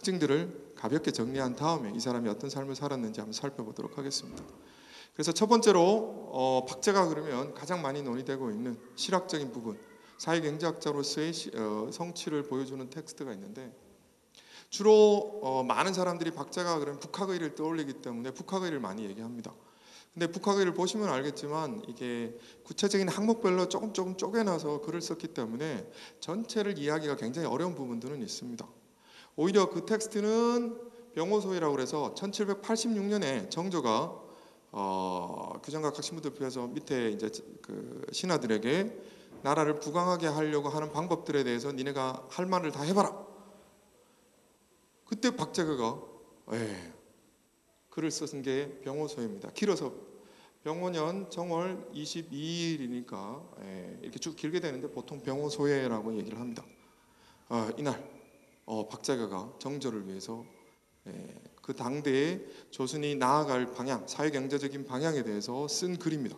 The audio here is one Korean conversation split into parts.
특징들을 가볍게 정리한 다음에 이 사람이 어떤 삶을 살았는지 한번 살펴보도록 하겠습니다. 그래서 첫 번째로 박제가 그러면 가장 많이 논의되고 있는 실학적인 부분, 사회경제학자로서의 성취를 보여주는 텍스트가 있는데, 주로 많은 사람들이 박제가 그러면 북학의를 떠올리기 때문에 북학의를 많이 얘기합니다. 근데 북학의를 보시면 알겠지만 이게 구체적인 항목별로 조금 쪼개놔서 글을 썼기 때문에 전체를 이해하기가 굉장히 어려운 부분들은 있습니다. 오히려 그 텍스트는 병호소회라고 해서 1786년에 정조가 규장각 학신부들표에서 밑에 이제 그 신하들에게 나라를 부강하게 하려고 하는 방법들에 대해서 니네가 할 말을 다 해봐라. 그때 박제가가 글을 쓴 게 병호소회입니다. 길어서 병호년 정월 22일이니까 이렇게 쭉 길게 되는데 보통 병호소회라고 얘기를 합니다. 이날 박제가가 정조를 위해서 그 당대의 조선이 나아갈 방향, 사회경제적인 방향에 대해서 쓴 글입니다.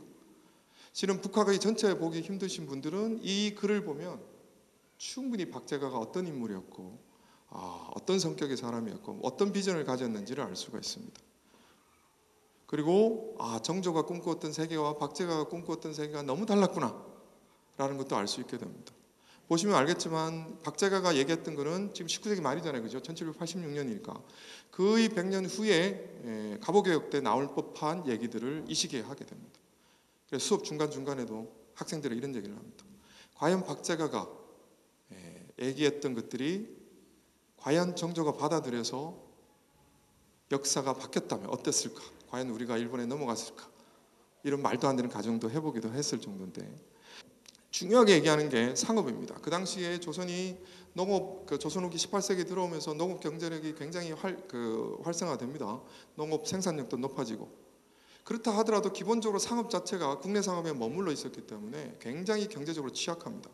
실은 북학의 전체 보기 힘드신 분들은 이 글을 보면 충분히 박제가가 어떤 인물이었고 어떤 성격의 사람이었고 어떤 비전을 가졌는지를 알 수가 있습니다. 그리고 정조가 꿈꾸었던 세계와 박제가가 꿈꾸었던 세계가 너무 달랐구나 라는 것도 알 수 있게 됩니다. 보시면 알겠지만 박제가가 얘기했던 거는 지금 19세기 말이잖아요. 그죠? 1786년이니까 거의 100년 후에 갑오개혁 때 나올 법한 얘기들을 이 시기에 하게 됩니다. 그래서 수업 중간중간에도 학생들이 이런 얘기를 합니다. 과연 박제가가 얘기했던 것들이 과연 정조가 받아들여서 역사가 바뀌었다면 어땠을까? 과연 우리가 일본에 넘어갔을까? 이런 말도 안 되는 가정도 해보기도 했을 정도인데, 중요하게 얘기하는 게 상업입니다. 그 당시에 조선이 조선 후기 18세기 들어오면서 농업 경제력이 굉장히 활성화됩니다. 농업 생산력도 높아지고, 그렇다 하더라도 기본적으로 상업 자체가 국내 상업에 머물러 있었기 때문에 굉장히 경제적으로 취약합니다.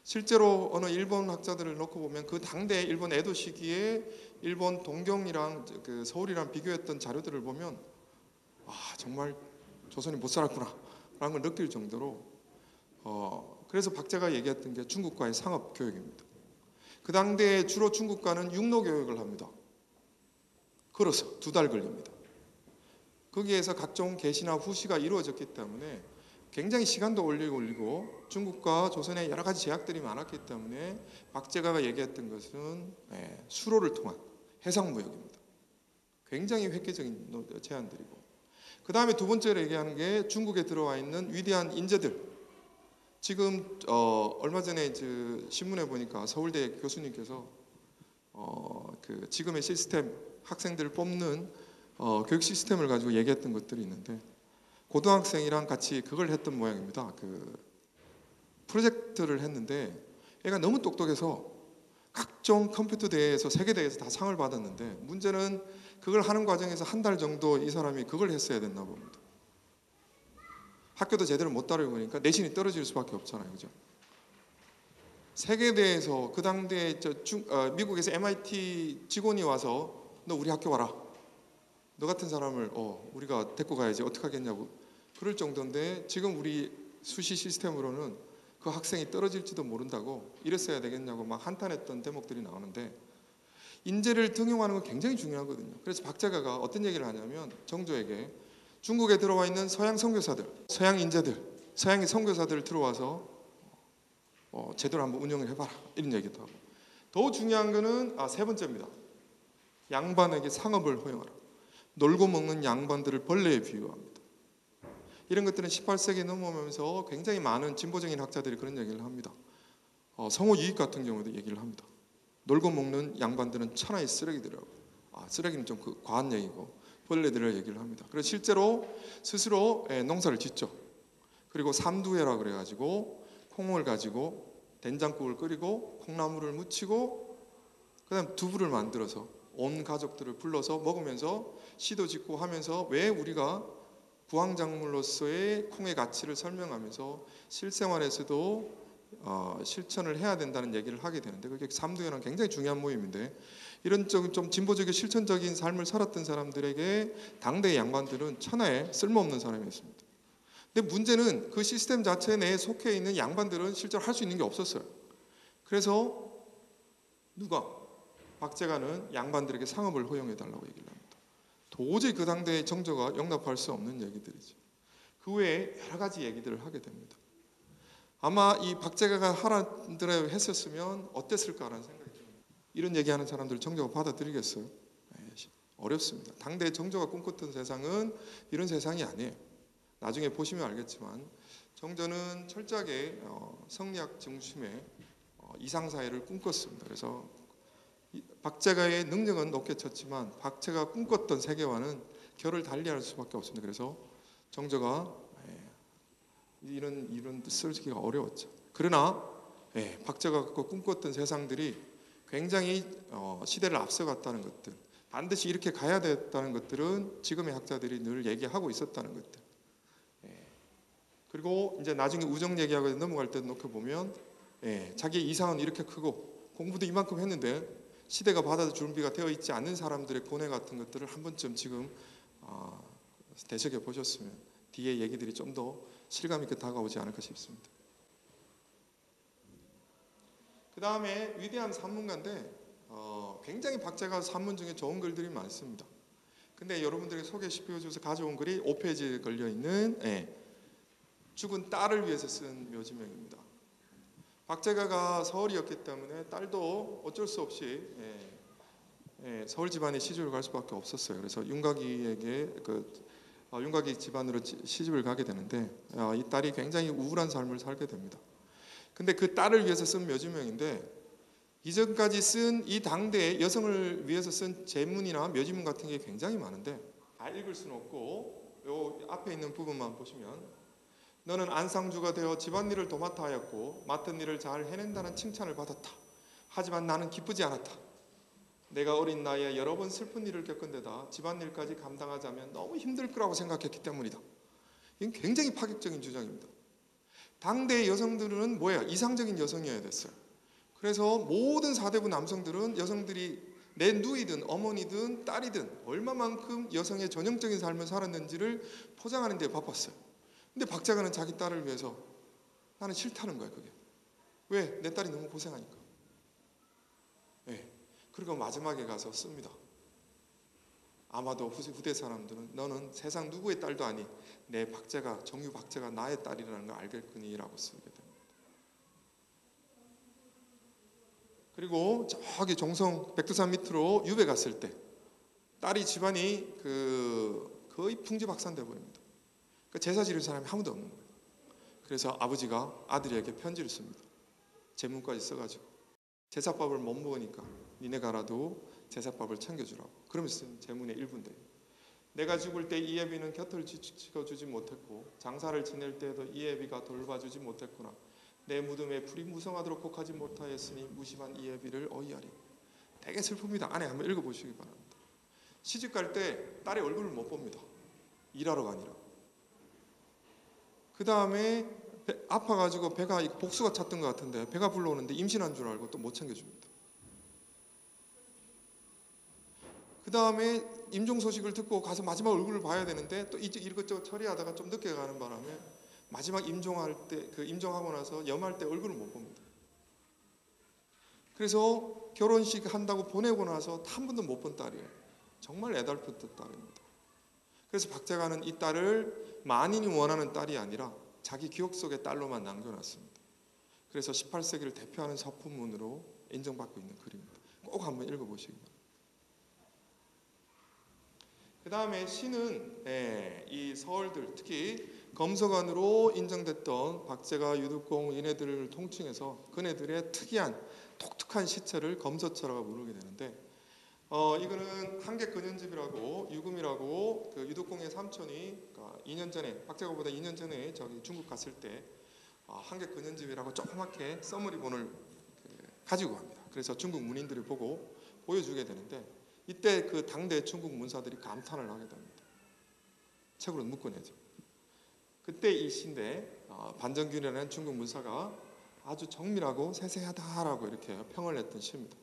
실제로 어느 일본 학자들을 놓고 보면 그 당대 일본 에도 시기에 일본 동경이랑 서울이랑 비교했던 자료들을 보면 정말 조선이 못 살았구나 라는 걸 느낄 정도로 그래서 박제가 얘기했던 게 중국과의 상업 교육입니다. 그 당대에 주로 중국과는 육로 교육을 합니다. 걸어서 2달 걸립니다. 거기에서 각종 계시나 후시가 이루어졌기 때문에 굉장히 시간도 올리고 중국과 조선의 여러 가지 제약들이 많았기 때문에 박제가가 얘기했던 것은 수로를 통한 해상무역입니다. 굉장히 획기적인 제안들이고, 그 다음에 두 번째로 얘기하는 게 중국에 들어와 있는 위대한 인재들. 지금 얼마 전에 신문에 보니까 서울대 교수님께서 지금의 시스템, 학생들을 뽑는 교육 시스템을 가지고 얘기했던 것들이 있는데, 고등학생이랑 같이 그걸 했던 모양입니다. 프로젝트를 했는데 얘가 너무 똑똑해서 각종 컴퓨터 대회에서 세계 대회에서 다 상을 받았는데, 문제는 그걸 하는 과정에서 한 달 정도 이 사람이 그걸 했어야 됐나 봅니다. 학교도 제대로 못 다루고 그러니까 내신이 떨어질 수밖에 없잖아요. 그죠? 세계 대회에서 그 당대에 미국에서 MIT 직원이 와서 너 우리 학교 와라. 너 같은 사람을 우리가 데리고 가야지 어떻게 하겠냐고 그럴 정도인데, 지금 우리 수시 시스템으로는 그 학생이 떨어질지도 모른다고 이랬어야 되겠냐고 막 한탄했던 대목들이 나오는데, 인재를 등용하는 건 굉장히 중요하거든요. 그래서 박제가가 어떤 얘기를 하냐면 정조에게 중국에 들어와 있는 서양 선교사들, 서양 인재들, 서양의 선교사들 들어와서 제대로 한번 운영을 해봐라 이런 얘기도 하고, 더 중요한 거는 세 번째입니다. 양반에게 상업을 허용하라. 놀고 먹는 양반들을 벌레에 비유합니다. 이런 것들은 18세기 넘어오면서 굉장히 많은 진보적인 학자들이 그런 얘기를 합니다. 성호 유익 같은 경우도 얘기를 합니다. 놀고 먹는 양반들은 천하의 쓰레기들이라고. 쓰레기는 좀 과한 얘기고 벌레들을 얘기를 합니다. 그래서 실제로 스스로 농사를 짓죠. 그리고 삼두회라 그래가지고 콩을 가지고 된장국을 끓이고 콩나물을 무치고 그다음 두부를 만들어서 온 가족들을 불러서 먹으면서 시도 짓고 하면서 왜 우리가 부황작물로서의 콩의 가치를 설명하면서 실생활에서도 실천을 해야 된다는 얘기를 하게 되는데, 그게 삼두회는 굉장히 중요한 모임인데, 이런 좀 진보적인 실천적인 삶을 살았던 사람들에게 당대의 양반들은 천하에 쓸모없는 사람이었습니다. 근데 문제는 그 시스템 자체 내에 속해 있는 양반들은 실제로 할 수 있는 게 없었어요. 그래서 누가 박제가는 양반들에게 상업을 허용해달라고 얘기를 합니다. 도저히 그 당대의 정조가 용납할 수 없는 얘기들이죠. 그 외에 여러 가지 얘기들을 하게 됩니다. 아마 이 박제가가 하란들에 했었으면 어땠을까라는 생각이 듭니다. 이런 얘기하는 사람들 정조가 받아들이겠어요? 어렵습니다. 당대 정조가 꿈꿨던 세상은 이런 세상이 아니에요. 나중에 보시면 알겠지만 정조는 철저하게 성리학 중심의 이상사회를 꿈꿨습니다. 그래서 박제가의 능력은 높게 쳤지만 박제가 꿈꿨던 세계와는 결을 달리할 수밖에 없습니다. 그래서 정조가 이런 뜻을 쓰기가 어려웠죠. 그러나 박제가 꿈꿨던 세상들이 굉장히 시대를 앞서갔다는 것들, 반드시 이렇게 가야 됐다는 것들은 지금의 학자들이 늘 얘기하고 있었다는 것들. 그리고 이제 나중에 우정 얘기하고 넘어갈 때 놓고 보면 자기의 이상은 이렇게 크고 공부도 이만큼 했는데 시대가 받아줄 준비가 되어 있지 않는 사람들의 고뇌 같은 것들을 한 번쯤 지금 되새겨 보셨으면 뒤에 얘기들이 좀 더 실감 있게 다가오지 않을까 싶습니다. 그 다음에 위대한 산문가인데 굉장히 박제가 산문 중에 좋은 글들이 많습니다. 근데 여러분들에게 소개시켜줘서 가져온 글이 5페이지에 걸려있는 죽은 딸을 위해서 쓴 묘지명입니다. 박제가가 서울이었기 때문에 딸도 어쩔 수 없이 서울 집안에 시집을 갈 수밖에 없었어요. 그래서 윤곽이에게 윤곽이 집안으로 시집을 가게 되는데 이 딸이 굉장히 우울한 삶을 살게 됩니다. 근데 그 딸을 위해서 쓴 묘지명인데 이전까지 쓴 이 당대의 여성을 위해서 쓴 제문이나 묘지문 같은 게 굉장히 많은데 다 읽을 수는 없고 요 앞에 있는 부분만 보시면 너는 안상주가 되어 집안일을 도맡아 하였고 맡은 일을 잘 해낸다는 칭찬을 받았다. 하지만 나는 기쁘지 않았다. 내가 어린 나이에 여러 번 슬픈 일을 겪은 데다 집안일까지 감당하자면 너무 힘들 거라고 생각했기 때문이다. 이건 굉장히 파격적인 주장입니다. 당대의 여성들은 뭐예요? 이상적인 여성이어야 됐어요. 그래서 모든 사대부 남성들은 여성들이 내 누이든 어머니든 딸이든 얼마만큼 여성의 전형적인 삶을 살았는지를 포장하는 데 바빴어요. 근데 박제가는 자기 딸을 위해서 나는 싫다는 거야. 그게 왜? 내 딸이 너무 고생하니까. 그리고 마지막에 가서 씁니다. 아마도 후대 사람들은 너는 세상 누구의 딸도 아니 내 박제가 정유 박제가 나의 딸이라는 걸 알겠거니라고 쓰게 됩니다. 그리고 저기 종성 백두산 밑으로 유배 갔을 때 딸이 집안이 거의 풍지박산돼 보입니다. 제사 지를 사람이 아무도 없는 거예요. 그래서 아버지가 아들에게 편지를 씁니다. 제문까지 써가지고 제사밥을 못 먹으니까 니네 가라도 제사밥을 챙겨주라고. 그러면서 제문의 일부인데 내가 죽을 때 이예비는 곁을 지켜주지 못했고 장사를 지낼 때에도 이예비가 돌봐주지 못했구나. 내 무덤에 불이 무성하도록 곡하지 못하였으니 무심한 이예비를 어이하리. 되게 슬픕니다. 안에 한번 읽어보시기 바랍니다. 시집 갈 때 딸의 얼굴을 못 봅니다. 일하러 가니라. 그 다음에 아파가지고 배가 복수가 찼던 것 같은데 배가 불러오는데 임신한 줄 알고 또 못 챙겨줍니다. 그 다음에 임종 소식을 듣고 가서 마지막 얼굴을 봐야 되는데 또 이것저것 처리하다가 좀 늦게 가는 바람에 마지막 임종할 때 임종하고 나서 염할 때 얼굴을 못 봅니다. 그래서 결혼식 한다고 보내고 나서 한 번도 못 본 딸이에요. 정말 애달팠던 딸입니다. 그래서 박제가는 이 딸을 만인이 원하는 딸이 아니라 자기 기억 속의 딸로만 남겨놨습니다. 그래서 18세기를 대표하는 서품문으로 인정받고 있는 글입니다. 꼭 한번 읽어보시기 바랍니다. 그 다음에 시는 이 서얼들 특히 검서관으로 인정됐던 박제가, 유득공 얘네들을 통칭해서 그네들의 특이한 독특한 시체를 검서처라고 부르게 되는데 이거는 한객근현집이라고 유금이라고 그 유득공의 삼촌이 2년 전에 박제가보다 2년 전에 저기 중국 갔을 때 한객근현집이라고 조그맣게 써머리본을 가지고 갑니다. 그래서 중국 문인들이 보고 보여주게 되는데 이때 그 당대 중국 문사들이 감탄을 하게 됩니다. 책으로 묶어내죠. 그때 이 시인데 반정균이라는 중국 문사가 아주 정밀하고 세세하다라고 이렇게 평을 냈던 시입니다.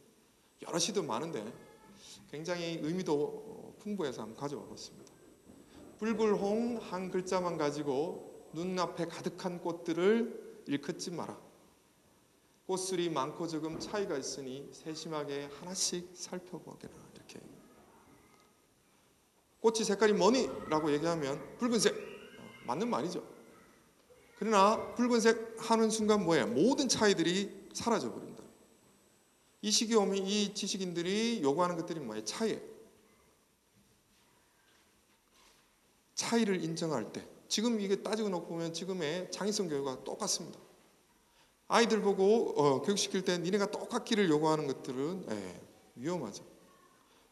여러 시도 많은데 굉장히 의미도 풍부해서 한번 가져와 봤습니다. 붉을홍 한 글자만 가지고 눈앞에 가득한 꽃들을 일컫지 마라. 꽃술이 많고 적음 차이가 있으니 세심하게 하나씩 살펴보게라. 이렇게 꽃이 색깔이 뭐니? 라고 얘기하면 붉은색, 맞는 말이죠. 그러나 붉은색 하는 순간 뭐예요? 모든 차이들이 사라져 버린다. 이 시기에 오면 이 지식인들이 요구하는 것들이 뭐예요? 차이예요. 차이를 인정할 때, 지금 이게 따지고 놓고 보면 지금의 창의성 교육과 똑같습니다. 아이들 보고 교육시킬 때 니네가 똑같기를 요구하는 것들은 위험하죠.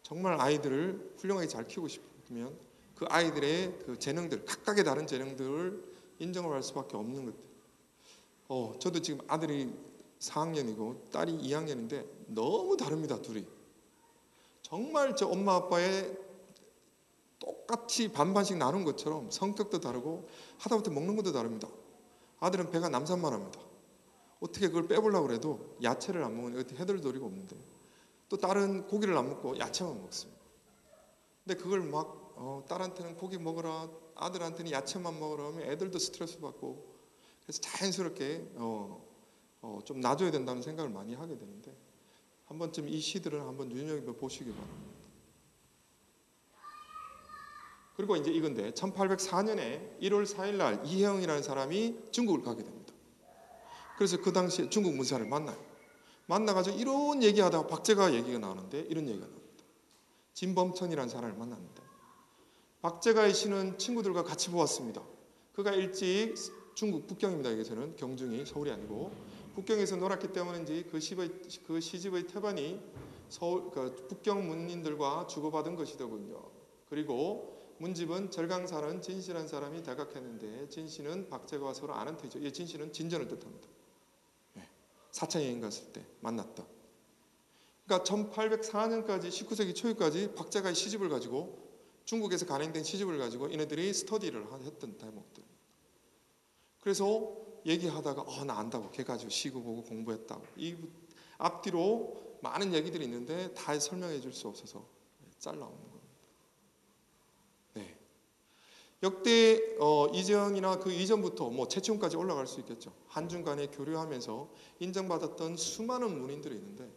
정말 아이들을 훌륭하게 잘 키우고 싶으면 그 아이들의 그 재능들, 각각의 다른 재능들을 인정을 할 수밖에 없는 것들. 저도 지금 아들이 4학년이고 딸이 2학년인데 너무 다릅니다, 둘이. 정말 저 엄마 아빠의 똑같이 반반씩 나눈 것처럼 성격도 다르고 하다못해 먹는 것도 다릅니다. 아들은 배가 남산만 합니다. 어떻게 그걸 빼보려고 해도 야채를 안 먹으니 어떻게 해들 도리가 없는데, 또 딸은 고기를 안 먹고 야채만 먹습니다. 근데 그걸 막 딸한테는 고기 먹으라, 아들한테는 야채만 먹으라 하면 애들도 스트레스 받고, 그래서 자연스럽게 좀 놔줘야 된다는 생각을 많이 하게 되는데, 한 번쯤 이 시들은 한번 눈여겨보시기 바랍니다. 그리고 이제 이건데 1804년에 1월 4일 날 이혜영이라는 사람이 중국을 가게 됩니다. 그래서 그 당시에 중국 문사를 만나요. 만나가지고 이런 얘기하다가 박제가 얘기가 나오는데 이런 얘기가 나옵니다. 진범천이라는 사람을 만났는데, 박제가의 시는 친구들과 같이 보았습니다. 그가 일찍 중국 북경입니다. 여기서는 경중이 서울이 아니고 북경에서 놀았기 때문인지 그 시집의 태반이 서울, 북경 문인들과 주고받은 것이더군요. 그리고 문집은 절강사는 진씨라는 사람이 대각했는데, 진씨는 박제가와 서로 아는 터이죠. 이 진씨는 진전을 뜻합니다. 사차 여행 갔을 때 만났다. 그러니까 1804년까지 19세기 초까지 박제가의 시집을 가지고, 중국에서 간행된 시집을 가지고 얘네들이 스터디를 했던 대목들. 그래서 얘기하다가 나 안다고, 걔 가지고 시고 보고 공부했다고. 이 앞뒤로 많은 얘기들이 있는데 다 설명해 줄 수 없어서 잘라오는 겁니다. 네. 역대 이전이나 그 이전부터 최초까지 올라갈 수 있겠죠. 한중 간에 교류하면서 인정받았던 수많은 문인들이 있는데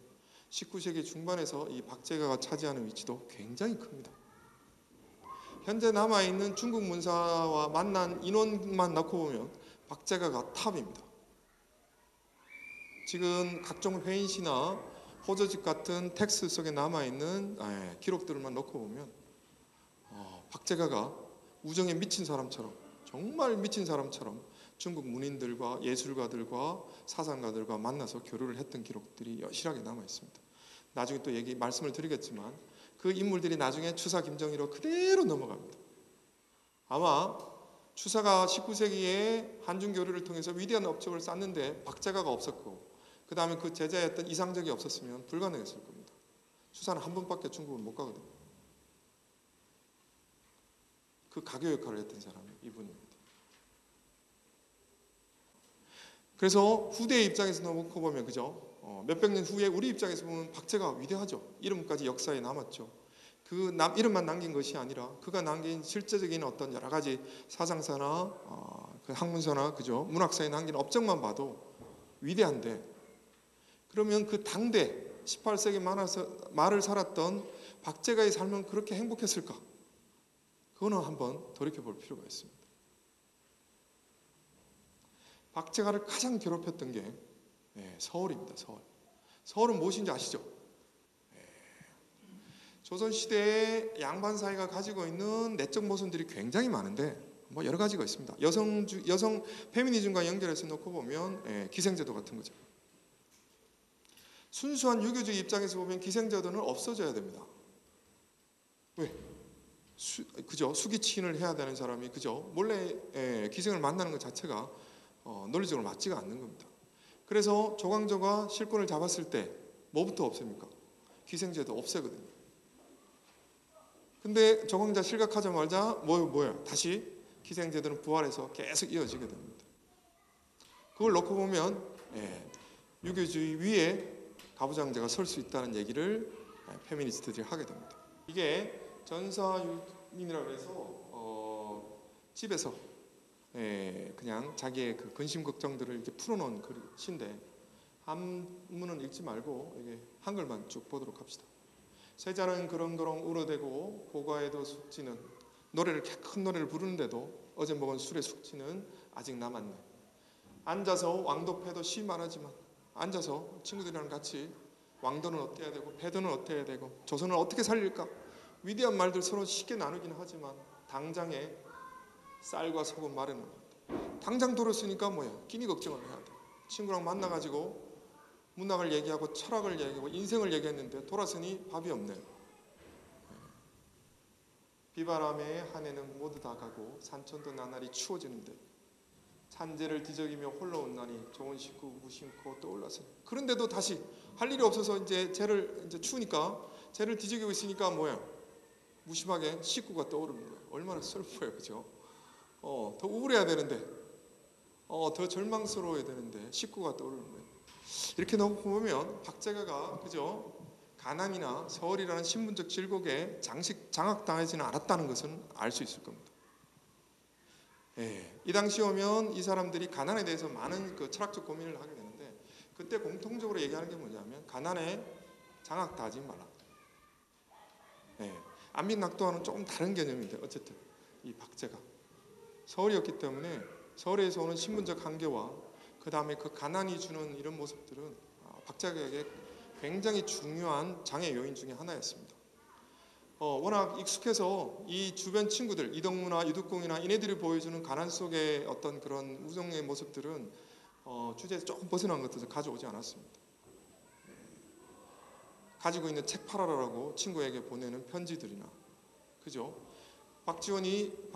19세기 중반에서 이 박제가가 차지하는 위치도 굉장히 큽니다. 현재 남아있는 중국 문사와 만난 인원만 놓고 보면 박제가가 탑입니다. 지금 각종 회인시나 호조집 같은 텍스 속에 남아있는 기록들만 놓고 보면 박제가가 우정에 미친 사람처럼, 정말 미친 사람처럼 중국 문인들과 예술가들과 사상가들과 만나서 교류를 했던 기록들이 여실하게 남아 있습니다. 나중에 또 말씀을 드리겠지만 그 인물들이 나중에 추사 김정희로 그대로 넘어갑니다. 아마 추사가 19세기에 한중 교류를 통해서 위대한 업적을 쌓는데 박제가가 없었고, 그 다음에 그 제자였던 이상적이 없었으면 불가능했을 겁니다. 추사는 한 번밖에 중국을 못 가거든요. 그 가교 역할을 했던 사람이 이분입니다. 그래서 후대의 입장에서 놓고 보면, 그죠? 몇백 년 후에 우리 입장에서 보면 박제가 위대하죠. 이름까지 역사에 남았죠. 그 이름만 남긴 것이 아니라 그가 남긴 실제적인 어떤 여러 가지 사상사나 그 학문서나, 그죠? 문학사에 남긴 업적만 봐도 위대한데, 그러면 그 당대 18세기 말을 살았던 박제가의 삶은 그렇게 행복했을까? 그거는 한번 돌이켜 볼 필요가 있습니다. 박제가를 가장 괴롭혔던 게 서울입니다. 서울은 무엇인지 아시죠? 조선시대에 양반 사회가 가지고 있는 내적 모순들이 굉장히 많은데 여러 가지가 있습니다. 여성 페미니즘과 연결해서 놓고 보면 기생제도 같은 거죠. 순수한 유교주의 입장에서 보면 기생제도는 없어져야 됩니다. 왜? 그죠? 수기친을 해야 되는 사람이, 그죠? 몰래 기생을 만나는 것 자체가 논리적으로 맞지가 않는 겁니다. 그래서 조광조가 실권을 잡았을 때 뭐부터 없앱니까? 기생제도 없애거든요. 근데 조광조가 실각하자마자 뭐야? 다시 기생제도는 부활해서 계속 이어지게 됩니다. 그걸 놓고 보면 유교주의 위에 가부장제가 설 수 있다는 얘기를 페미니스트들이 하게 됩니다. 이게 전사유민이라고 해서 집에서 그냥 자기의 그 근심 걱정들을 이렇게 풀어놓은 글인데, 한문은 읽지 말고 이게 한글만 쭉 보도록 합시다. 세자는 그렁그렁 울어대고 고가에도 숙지는, 노래를 큰 노래를 부르는데도 어제 먹은 술의 숙지는 아직 남았네. 앉아서 왕도패도 시 말하지만, 앉아서 친구들이랑 같이 왕도는 어때야 되고 패도는 어때야 되고 조선을 어떻게 살릴까, 위대한 말들 서로 쉽게 나누긴 하지만 당장에 쌀과 소금 마련을 합니다. 당장 돌았으니까 뭐야, 끼니 걱정을 해야 돼. 친구랑 만나가지고 문학을 얘기하고 철학을 얘기하고 인생을 얘기했는데 돌았으니 밥이 없네요. 비바람에 한 해는 모두 다 가고 산천도 나날이 추워지는데 찬재를 뒤적이며 홀로 온 날이 좋은 식구 무심코 떠올랐으니, 그런데도 다시 할 일이 없어서 이제 쟤를 이제 추우니까 쟤를 뒤적이고 있으니까 뭐야, 무심하게 식구가 떠오르는 거예요. 얼마나 슬퍼요, 그죠? 더 우울해야 되는데, 더 절망스러워야 되는데 식구가 떠오르는 거예요. 이렇게 놓고 보면 박제가가 그죠? 가난이나 서울이라는 신분적 질곡에 장악당하지는 않았다는 것은 알 수 있을 겁니다. 이 당시 오면 이 사람들이 가난에 대해서 많은 그 철학적 고민을 하게 되는데, 그때 공통적으로 얘기하는 게 뭐냐면 가난에 장악당하지 말라. 안민낙도와는 조금 다른 개념인데 어쨌든 이 박제가 서울이었기 때문에 서울에서 오는 신분적 한계와 그 다음에 그 가난이 주는 이런 모습들은 박제가에게 굉장히 중요한 장애 요인 중에 하나였습니다. 워낙 익숙해서 이 주변 친구들, 이덕무나 이두공이나 이네들이 보여주는 가난 속의 어떤 그런 우정의 모습들은 주제에서 조금 벗어난 것들을 가져오지 않았습니다. 가지고 있는 책 팔아라라고 친구에게 보내는 편지들이나, 그죠? 박지원이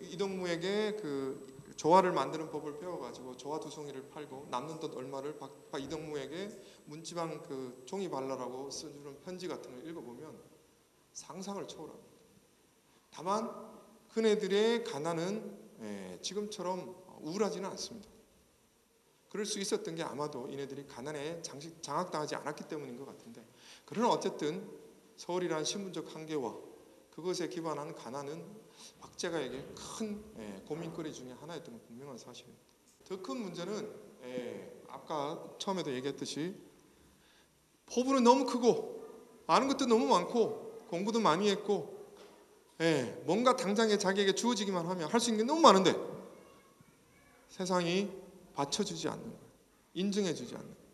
이덕무에게 그 조화를 만드는 법을 배워가지고 조화 2송이를 팔고 남는 돈 얼마를 이덕무에게 문지방 그 종이 발라라고 써주는 편지 같은 걸 읽어보면 상상을 초월합니다. 다만 그네들의 가난은 지금처럼 우울하지는 않습니다. 그럴 수 있었던 게 아마도 이네들이 가난에 장악당하지 않았기 때문인 것 같은데, 그러나 어쨌든 서울이라는 신분적 한계와 그것에 기반한 가난은 박제가에게 큰 고민거리 중에 하나였던 건 분명한 사실입니다. 더 큰 문제는 아까 처음에도 얘기했듯이 포부는 너무 크고 아는 것도 너무 많고 공부도 많이 했고 뭔가 당장에 자기에게 주어지기만 하면 할 수 있는 게 너무 많은데 세상이 받쳐주지 않는 거예요. 인정해주지 않는 거예요.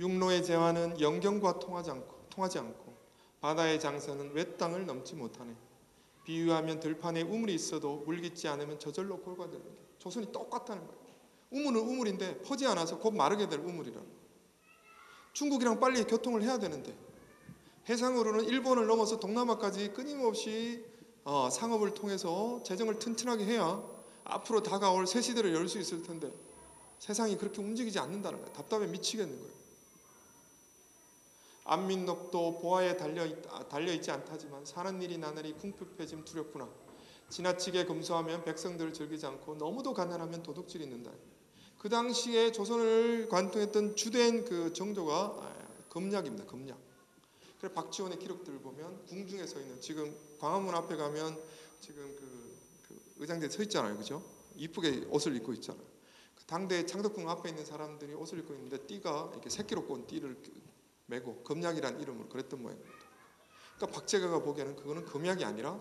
육로의 재화는 영경과 통하지 않고 바다의 장사는 외땅을 넘지 못하네. 비유하면 들판에 우물이 있어도 물깃지 않으면 저절로 골과되는 게 조선이 똑같다는 거예요. 우물은 우물인데 퍼지 않아서 곧 마르게 될 우물이라는 거예요. 중국이랑 빨리 교통을 해야 되는데 해상으로는 일본을 넘어서 동남아까지 끊임없이 상업을 통해서 재정을 튼튼하게 해야 앞으로 다가올 새 시대를 열 수 있을 텐데 세상이 그렇게 움직이지 않는다는 거예요. 답답해 미치겠는 거예요. 안민록도 보아에 달려있지 않다지만 사는 일이 나날이 궁핍해짐 두렵구나. 지나치게 검소하면 백성들을 즐기지 않고 너무도 가난하면 도둑질이 있는다. 그 당시에 조선을 관통했던 주된 그 정조가 검략입니다. 검략. 그래서 박지원의 기록들을 보면 궁중에 서 있는, 지금 광화문 앞에 가면 지금 그 의장대 서 있잖아요, 그죠? 이쁘게 옷을 입고 있잖아요. 그 당대 창덕궁 앞에 있는 사람들이 옷을 입고 있는데 띠가 이렇게 새끼로 꼰 띠를 메고 검략이란 이름으로 그랬던 모양입니다. 그러니까 박제가가 보기에는 그거는 검약이 아니라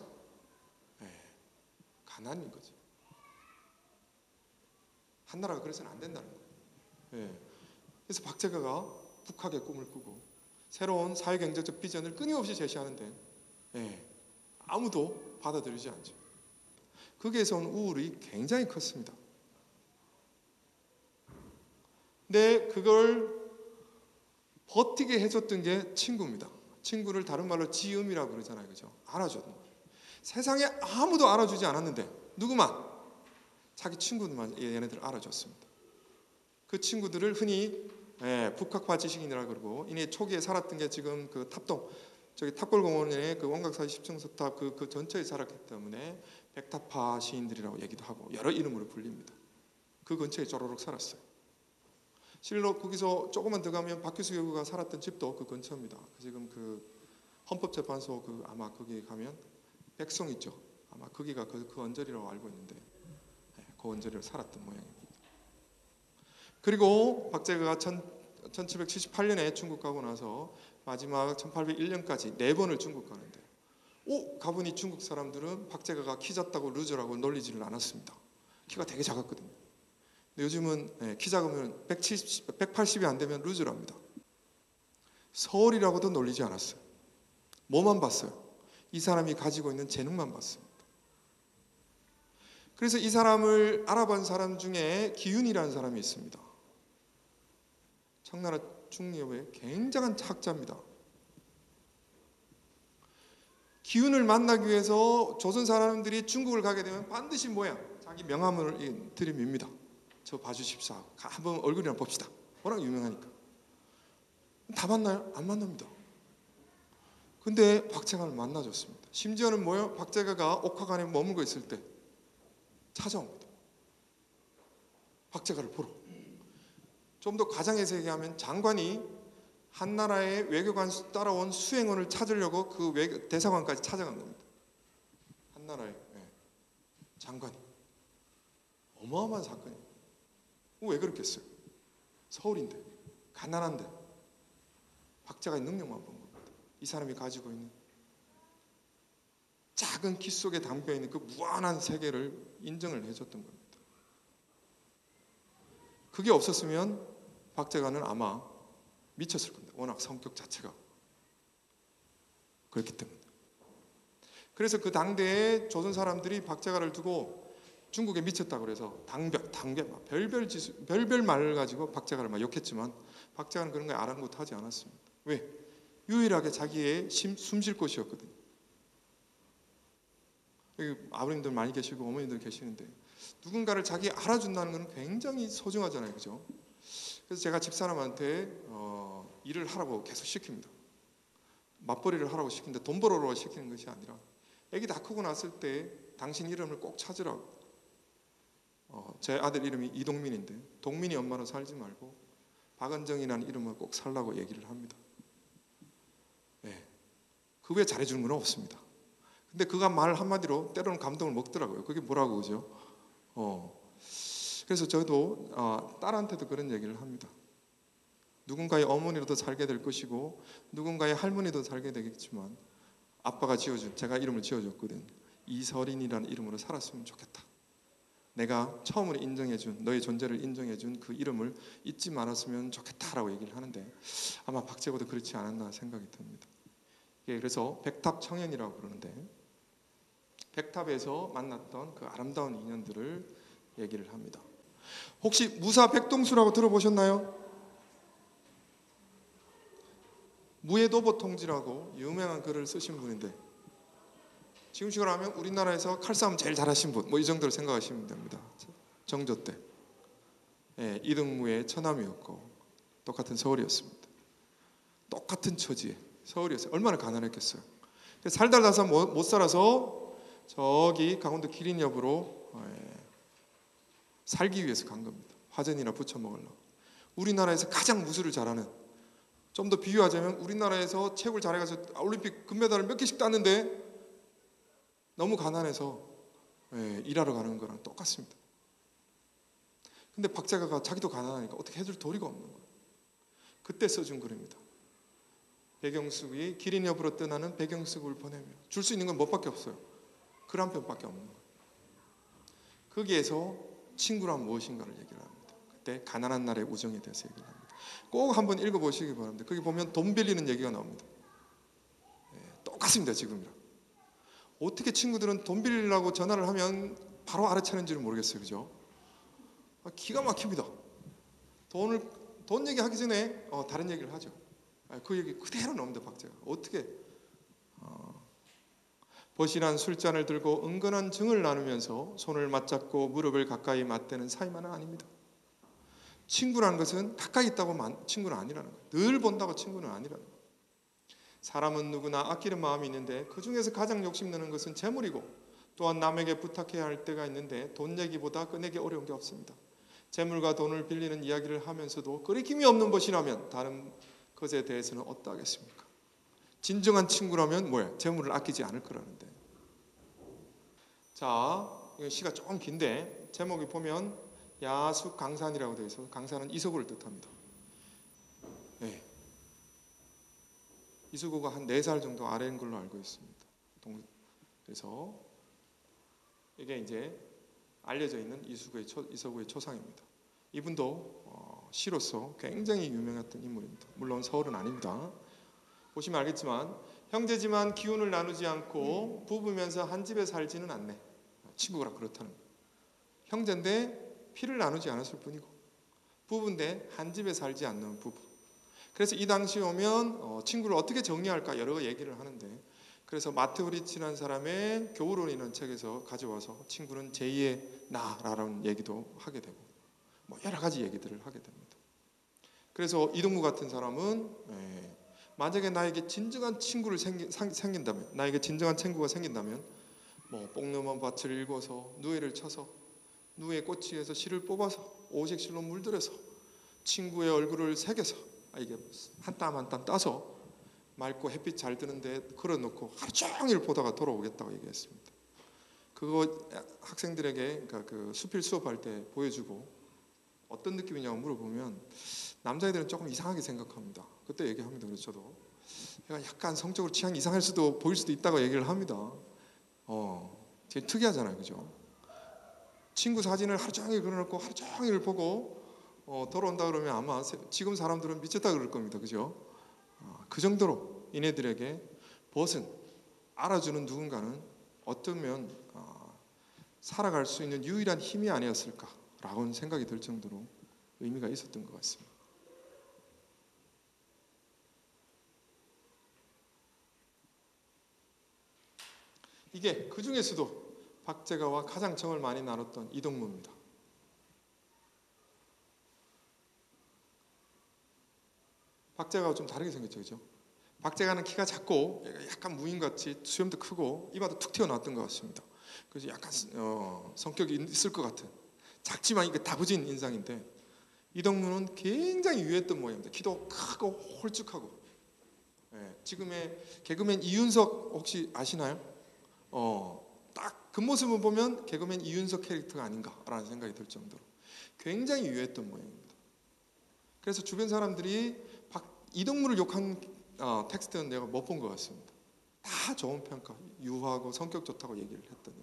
가난인 거죠. 한나라가 그래서는 안 된다는 거예요. 그래서 박제가가 북학의 꿈을 꾸고 새로운 사회경제적 비전을 끊임없이 제시하는데 아무도 받아들이지 않죠. 거기에서 온 우울이 굉장히 컸습니다. 근데 그걸 버티게 해줬던 게 친구입니다. 친구를 다른 말로 지음이라고 그러잖아요, 그죠? 알아줬던 거예요. 세상에 아무도 알아주지 않았는데 누구만? 자기 친구들만 얘네들을 알아줬습니다. 그 친구들을 흔히 북학파 지식인이라고 그러고, 이니 초기에 살았던 게 지금 그 탑동, 저기 탑골공원의 그 원각사지 10층석탑 그 전처에 살았기 때문에 백탑파 시인들이라고 얘기도 하고 여러 이름으로 불립니다. 그 근처에 쪼로록 살았어요. 실로 거기서 조금만 더 가면 박규수 교구가 살았던 집도 그 근처입니다. 지금 그 헌법재판소 그 아마 거기 가면 백성 있죠. 아마 거기가 그 언저리라고 알고 있는데 그 언저리를 살았던 모양입니다. 그리고 박제가가 1778년에 중국 가고 나서 마지막 1801년까지 4번을 중국 가는데 가보니 중국 사람들은 박제가가 키 작다고 루저라고 놀리지를 않았습니다. 키가 되게 작았거든요. 근데 요즘은 키 작으면 180이 안 되면 루저랍니다. 서울이라고도 놀리지 않았어요. 뭐만 봤어요? 이 사람이 가지고 있는 재능만 봤습니다. 그래서 이 사람을 알아본 사람 중에 기윤이라는 사람이 있습니다. 청나라 중립의 굉장한 학자입니다. 기윤을 만나기 위해서 조선 사람들이 중국을 가게 되면 반드시 뭐야? 자기 명함을 들이밉니다. 저 봐주십사. 한번 얼굴이나 봅시다. 워낙 유명하니까. 다 만나요? 안 만납니다. 근데 박제가를 만나줬습니다. 심지어는 뭐요? 박제가가 옥화관에 머물고 있을 때 찾아옵니다. 박제가를 보러. 좀 더 과장해서 얘기하면 장관이 한 나라의 외교관 따라온 수행원을 찾으려고 그 대사관까지 찾아간 겁니다. 한 나라의 장관이. 어마어마한 사건이에요. 왜 그렇겠어요? 서울인데, 가난한데 박제가의 능력만 본 겁니다. 이 사람이 가지고 있는 작은 키 속에 담겨있는 그 무한한 세계를 인정을 해줬던 겁니다. 그게 없었으면 박제가는 아마 미쳤을 겁니다. 워낙 성격 자체가 그렇기 때문에. 그래서 그 당대에 조선 사람들이 박제가를 두고 중국에 미쳤다고 그래서 당배 막 별별 말을 가지고 박제가를 막 욕했지만 박제가는 그런 거 아랑곳하지 않았습니다. 왜? 유일하게 자기의 숨 쉴 곳이었거든요. 여기 아버님들 많이 계시고 어머님들 계시는데 누군가를 자기 알아준다는 건 굉장히 소중하잖아요, 그죠? 그래서 제가 집사람한테 일을 하라고 계속 시킵니다. 맞벌이를 하라고 시키는데 돈 벌어라고 시키는 것이 아니라 애기 다 크고 났을 때 당신 이름을 꼭 찾으라고. 제 아들 이름이 이동민인데 동민이 엄마로 살지 말고 박은정이라는 이름을 꼭 살라고 얘기를 합니다. 네. 그 외에 잘해주는 건 없습니다. 근데 그가 말 한마디로 때로는 감동을 먹더라고요. 그게 뭐라고 그죠? 그래서 저도 딸한테도 그런 얘기를 합니다. 누군가의 어머니로도 살게 될 것이고 누군가의 할머니도 살게 되겠지만 아빠가 제가 이름을 지어줬거든. 이설인이라는 이름으로 살았으면 좋겠다. 내가 처음으로 인정해준 너의 존재를 인정해준 그 이름을 잊지 말았으면 좋겠다라고 얘기를 하는데 아마 박제고도 그렇지 않았나 생각이 듭니다. 그래서 백탑 청년이라고 부르는데 백탑에서 만났던 그 아름다운 인연들을 얘기를 합니다. 혹시 무사 백동수라고 들어보셨나요? 무예도보 통지라고 유명한 글을 쓰신 분인데 지금식으로 하면 우리나라에서 칼싸움 제일 잘하신 분, 이 정도로 생각하시면 됩니다. 정조 때 이등무의 처남이었고 똑같은 서울이었습니다. 똑같은 처지에 서울이었어요. 얼마나 가난했겠어요. 살다 가서 못 살아서 저기 강원도 기린엽으로 살기 위해서 간 겁니다. 화전이나 부쳐 먹으려고. 우리나라에서 가장 무술을 잘하는, 좀 더 비유하자면 우리나라에서 체육을 잘해가지고 올림픽 금메달을 몇 개씩 땄는데 너무 가난해서 일하러 가는 거랑 똑같습니다. 근데 박제가가 자기도 가난하니까 어떻게 해줄 도리가 없는 거예요. 그때 써준 글입니다. 백영숙이 기린엽으로 떠나는 백영숙을 보내며 줄 수 있는 건 뭐밖에 없어요. 글 한 편밖에 없는 거예요. 거기에서 친구란 무엇인가를 얘기를 합니다. 그때 가난한 날의 우정에 대해서 얘기를 합니다. 꼭 한번 읽어보시기 바랍니다. 거기 보면 돈 빌리는 얘기가 나옵니다. 똑같습니다. 지금이랑. 어떻게 친구들은 돈 빌리려고 전화를 하면 바로 알아채는지를 모르겠어요. 그죠? 기가 막힙니다. 돈 얘기하기 전에 다른 얘기를 하죠. 그 얘기 그대로 나옵니다. 박제가. 어떻게 버실한 술잔을 들고 은근한 증을 나누면서 손을 맞잡고 무릎을 가까이 맞대는 사이만은 아닙니다. 친구라는 것은 가까이 있다고 친구는 아니라는 거예요. 늘 본다고 친구는 아니라는 거예요. 사람은 누구나 아끼는 마음이 있는데 그 중에서 가장 욕심내는 것은 재물이고 또한 남에게 부탁해야 할 때가 있는데 돈 얘기보다 꺼내기 어려운 게 없습니다. 재물과 돈을 빌리는 이야기를 하면서도 끓이김이 없는 것이라면 다른 것에 대해서는 어떠하겠습니까? 진정한 친구라면 뭐야? 재물을 아끼지 않을 거라는데. 자, 이거 시가 조금 긴데 제목이 보면 야숙 강산이라고 되어 있어서 강산은 이수고를 뜻합니다. 네. 이수고가 한 4살 정도 아래인 걸로 알고 있습니다. 그래서 이게 이제 알려져 있는 이수고의 초상입니다. 이분도 시로서 굉장히 유명했던 인물입니다. 물론 서울은 아닙니다. 보시면 알겠지만 형제지만 기운을 나누지 않고 부부면서 한 집에 살지는 않네. 친구라 그렇다는 거예요. 형제인데 피를 나누지 않았을 뿐이고 부부인데 한 집에 살지 않는 부부. 그래서 이 당시에 오면 친구를 어떻게 정리할까 여러 얘기를 하는데, 그래서 마트 브리치라는 사람의 교우론이라는 책에서 가져와서 친구는 제2의 나라는 얘기도 하게 되고 뭐 여러 가지 얘기들을 하게 됩니다. 그래서 이동무 같은 사람은 만약에 나에게 진정한 친구를 생긴다면, 나에게 진정한 친구가 생긴다면 뭐 뽕너먼 밭을 일궈서 누에를 쳐서 누에 꼬치에서 실을 뽑아서 오색실로 물들여서 친구의 얼굴을 새겨서 이게 한 땀 한 땀 따서 맑고 햇빛 잘 드는데 걸어놓고 하루 종일 보다가 돌아오겠다고 얘기했습니다. 그거 학생들에게 그러니까 그 수필 수업할 때 보여주고 어떤 느낌이냐고 물어보면 남자애들은 조금 이상하게 생각합니다. 그때 얘기합니다. 그래서 저도 약간 성적으로 취향이 이상할 수도 보일 수도 있다고 얘기를 합니다. 되게 특이하잖아요, 그죠? 친구 사진을 하루 종일 그려놓고 하루 종일 보고 돌아온다 그러면 아마 지금 사람들은 미쳤다 그럴 겁니다, 그죠? 그 정도로 이네들에게 벗은 알아주는 누군가는 어쩌면 살아갈 수 있는 유일한 힘이 아니었을까라고는 생각이 들 정도로 의미가 있었던 것 같습니다. 이게 그 중에서도 박제가와 가장 정을 많이 나눴던 이동무입니다. 박제가와 좀 다르게 생겼죠, 그죠? 박제가는 키가 작고 약간 무인같이 수염도 크고 이마도 툭 튀어나왔던 것 같습니다. 그래서 약간 성격이 있을 것 같은, 작지만 이게 다부진 인상인데, 이동무는 굉장히 유했던 모양입니다. 키도 크고 홀쭉하고. 지금의 개그맨 이윤석 혹시 아시나요? 딱 그 모습을 보면 개그맨 이윤석 캐릭터가 아닌가라는 생각이 들 정도로 굉장히 유했던 모양입니다. 그래서 주변 사람들이 이동무를 욕한 텍스트는 내가 못 본 것 같습니다. 다 좋은 평가, 유하고 성격 좋다고 얘기를 했던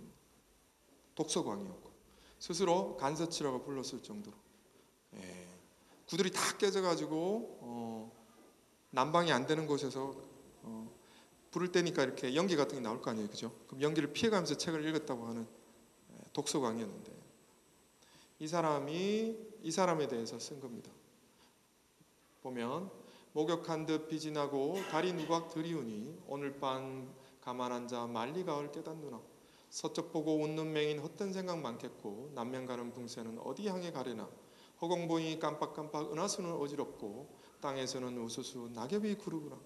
독서광이었고 스스로 간서치라고 불렀을 정도로 구들이 다 깨져가지고 난방이 안 되는 곳에서 불을 떼니까 이렇게 연기 같은 게 나올 거 아니에요, 그죠? 그럼 연기를 피해가면서 책을 읽었다고 하는 독서광이었는데, 이 사람에 대해서 쓴 겁니다. 보면 목욕한 듯 빛이 나고 달이 누각 들이우니 오늘 밤 가만 앉아 말리 가을 깨닫누나 서쪽 보고 웃는 맹인 헛된 생각 많겠고 남면 가는 붕새는 어디 향해 가려나 허공보이 깜빡깜빡 은하수는 어지럽고 땅에서는 우수수 낙엽이 구르구나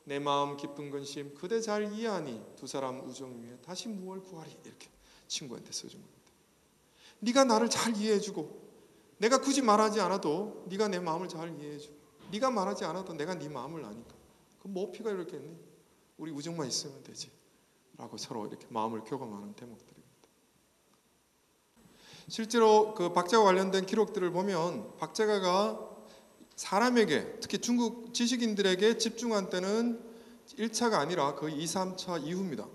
내 마음 깊은 근심 그대 잘 이해하니 두 사람 우정 위에 다시 무얼 구하리. 이렇게 친구한테 써준 겁니다. 네가 나를 잘 이해해주고 내가 굳이 말하지 않아도 네가 내 마음을 잘 이해해주고 네가 말하지 않아도 내가 네 마음을 아니까 그럼 뭐 피가 이렇겠니? 우리 우정만 있으면 되지 라고 서로 이렇게 마음을 교감하는 대목들입니다. 실제로 그 박제가 관련된 기록들을 보면 박제가가 사람에게 특히 중국 지식인들에게 집중한 때는 1차가 아니라 거의 2, 3차 이후입니다.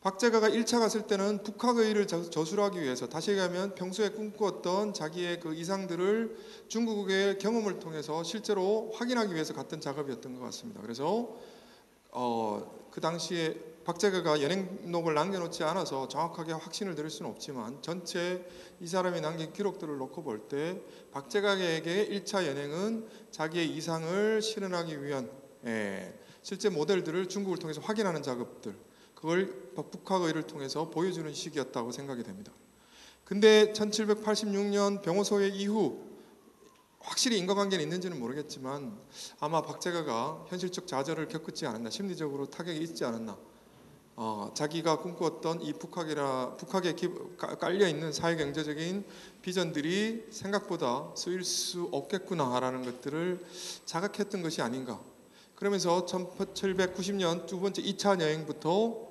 박제가가 1차 갔을 때는 북학의를 저술하기 위해서, 다시 얘기하면 평소에 꿈꾸었던 자기의 그 이상들을 중국의 경험을 통해서 실제로 확인하기 위해서 갔던 작업이었던 것 같습니다. 그래서 그 당시에 박제가가 연행록을 남겨놓지 않아서 정확하게 확신을 드릴 수는 없지만 전체 이 사람이 남긴 기록들을 놓고 볼 때 박제가에게 1차 연행은 자기의 이상을 실현하기 위한 실제 모델들을 중국을 통해서 확인하는 작업들, 그걸 북학의를 통해서 보여주는 시기였다고 생각이 됩니다. 근데 1786년 병오소회 이후 확실히 인과관계는 있는지는 모르겠지만 아마 박제가가 현실적 좌절을 겪지 않았나, 심리적으로 타격이 있지 않았나, 자기가 꿈꾸었던 이 북학에 깔려있는 사회경제적인 비전들이 생각보다 쓰일 수 없겠구나라는 것들을 자각했던 것이 아닌가. 그러면서 1790년 두 번째 2차 여행부터